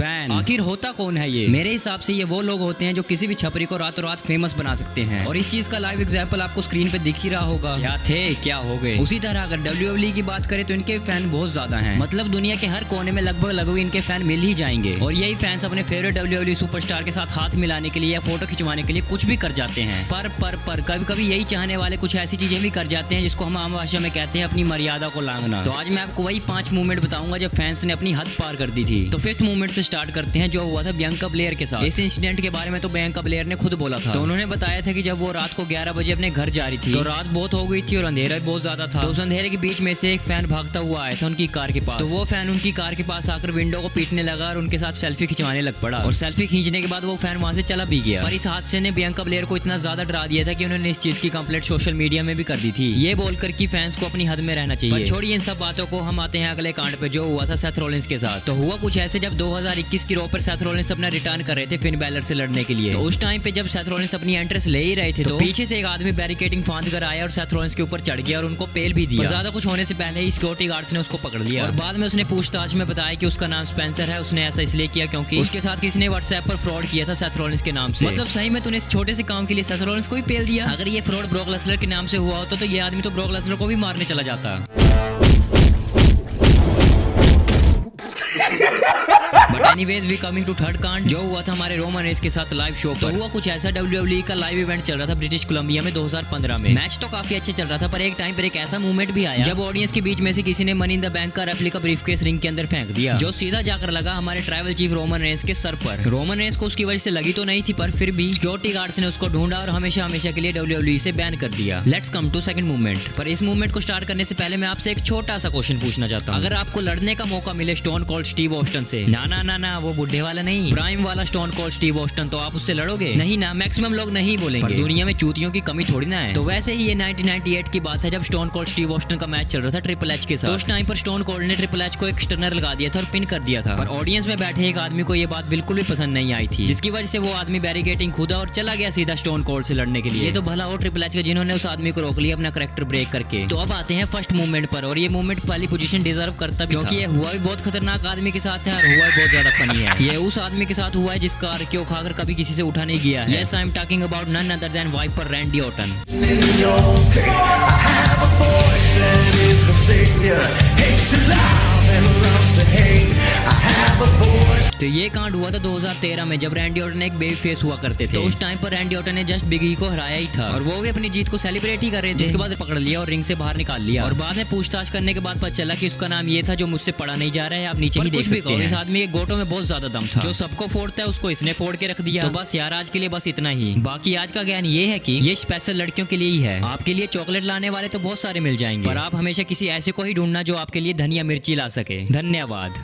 Fan आखिर होता कौन है ये? मेरे हिसाब से ये वो लोग होते हैं जो किसी भी छपरी को रातों रात फेमस बना सकते हैं, और इस चीज का लाइव एग्जांपल आपको स्क्रीन पे दिख ही रहा होगा। क्या थे क्या हो गए। उसी तरह अगर WWE की बात करें तो इनके फैन बहुत ज्यादा हैं, मतलब दुनिया के हर कोने में लगभग इनके फैन मिल ही जाएंगे, और यही फैंस अपने फेवरेट WWE सुपरस्टार के साथ हाथ मिलाने के लिए या फोटो खिंचवाने के लिए कुछ भी कर जाते हैं। पर कभी कभी यही चाहने वाले कुछ ऐसी चीजें भी कर जाते हैं जिसको हम आम भाषा में कहते हैं अपनी मर्यादा को लांघना। तो आज मैं आपको वही 5 मूवमेंट बताऊंगा जब फैंस ने अपनी हद पार कर दी थी। तो 5th मूवमेंट से स्टार्ट करते हैं, जो हुआ था बियांका ब्लेयर के साथ। इस इंसिडेंट के बारे में तो बियांका ब्लेयर ने खुद बोला था। तो उन्होंने बताया था कि जब वो रात को 11 बजे अपने घर जा रही थी तो रात बहुत हो गई थी और अंधेरा भी बहुत ज्यादा था। तो उस अंधेरे के बीच में से एक फैन भागता हुआ आया था उनकी कार के पास। तो वो फैन उनकी कार के पास आकर विंडो को पीटने लगा और उनके साथ सेल्फी खिंचवाने लग पड़ा, और सेल्फी खींचने के बाद वो फैन वहां से चला भी गया। पर इस हादसे ने बियांका ब्लेयर को इतना ज्यादा डरा दिया था कि उन्होंने इस चीज की कंप्लेंट सोशल मीडिया में भी कर दी थी, ये बोलकर कि फैंस को अपनी हद में रहना चाहिए। पर छोड़िए इन सब बातों को, हम आते हैं अगले कांड पे जो हुआ था सेथ रॉलिंस के साथ। तो हुआ कुछ ऐसे, जब 2021 की रॉ पर सेथ रॉलिंस अपना रिटर्न कर रहे थे फिन बैलर से लड़ने के लिए। तो उस टाइम पे जब सेथ रॉलिंस अपनी एंट्रेंस ले ही रहे थे तो पीछे से एक आदमी बैरिकेडिंग फांद कर आया और सेथ रॉलिंस के ऊपर चढ़ गया और उनको पेल भी दिया। ज्यादा कुछ होने से पहले ही सिक्योरिटी गार्ड्स ने उसको पकड़ लिया, और बाद में उसने पूछताछ में बताया कि उसका नाम स्पेंसर है। उसने ऐसा इसलिए किया क्योंकि उसके साथ किसी ने व्हाट्सएप पर फ्रॉड किया था सेथ रॉलिंस के नाम से। मतलब सही में तूने इस छोटे से काम के लिए सेथ रॉलिंस को भी पेल दिया। अगर ये फ्रॉड ब्रॉक लेसनर के नाम से हुआ होता तो ये आदमी तो ब्रॉक लेसनर को भी मारने चला जाता। But anyways we coming to third कांड, जो हुआ था हमारे रोमन रेंस के साथ लाइव शो पर। तो हुआ कुछ ऐसा, WWE का लाइव इवेंट चल रहा था ब्रिटिश कोलंबिया में 2015 में। मैच तो काफी अच्छे चल रहा था, पर एक टाइम पर एक ऐसा मूवमेंट भी आया जब ऑडियंस के बीच में से किसी ने मनी इन द बैंक का रेप्लिका ब्रीफकेस रिंग के अंदर फेंक दिया, जो सीधा जाकर लगा हमारे ट्राइबल चीफ रोमन रेंस के सर पर। रोमन रेंस को उसकी वजह से लगी तो नहीं थी, पर फिर भी सिक्योरिटी गार्ड्स ने उसको ढूंढा और हमेशा के लिए WWE से बैन कर दिया। Let's come to second movement. पर इस मूवमेंट को स्टार्ट करने से पहले मैं आपसे एक छोटा सा क्वेश्चन पूछना चाहता हूँ। अगर आपको लड़ने का मौका मिले स्टोन कोल्ड स्टीव ऑस्टन से, ना वो बुढ़े वाला नहीं, प्राइम वाला स्टोन कोल्ड स्टीव ऑस्टन, तो आप उससे लड़ोगे? नहीं ना, मैक्सिमम लोग नहीं बोलेंगे। पर दुनिया में चूतियों की कमी थोड़ी ना है। तो वैसे ही ये 1998 की बात है जब स्टोन कोल्ड स्टीव ऑस्टन का मैच चल रहा था ट्रिपल एच के साथ। तो उस टाइम पर स्टोन कोल्ड ने ट्रिपल एच को एक स्टर्नर लगा दिया था और पिन कर दिया था। पर ऑडियंस में बैठे एक आदमी को ये बात बिल्कुल भी पसंद नहीं आई थी, जिसकी वजह से वो आदमी बैरिकेडिंग खुदा और चला गया सीधा स्टोन कोल्ड से लड़ने के लिए। ये तो भला हो ट्रिपल एच का जिन्होंने उस आदमी को रोक लिया अपना कैरेक्टर ब्रेक करके। तो अब आते हैं फर्स्ट मूवमेंट पर, और ये मूवमेंट पहली पोजीशन डिजर्व करता भी, क्योंकि ये हुआ भी बहुत खतरनाक आदमी के साथ है और हुआ भी बहुत ज्यादा फनी है। ये उस आदमी के साथ हुआ है जिसका अर्क्यो खाकर कभी किसी से उठा नहीं गया है। Yes, I'm talking about none other than Viper Randy Orton. तो ये कांड हुआ था 2013 में जब रैंडी ऑर्टन एक बेबी फेस हुआ करते थे। तो उस टाइम पर रैंडी ऑर्टन ने जस्ट बिग ई को हराया ही था, और वो भी अपनी जीत को सेलिब्रेट ही कर रहे थे। जिसके बाद पकड़ लिया और रिंग से बाहर निकाल लिया, और बाद में पूछताछ करने के बाद पता चला कि उसका नाम ये था जो मुझसे पढ़ा नहीं जा रहा है। आप नीचे ही देख सकते हैं। इस आदमी के गोटों में बहुत ज्यादा दम था, जो सबको फोड़ता है उसको इसने फोड़ के रख दिया। तो बस यार आज के लिए बस इतना ही। बाकी आज का ज्ञान ये है कि ये स्पेशल लड़कियों के लिए ही है। आपके लिए चॉकलेट लाने वाले तो बहुत सारे मिल जाएंगे, पर आप हमेशा किसी ऐसे को ही ढूंढना जो आपके लिए धनिया मिर्ची ला सके। धन्यवाद।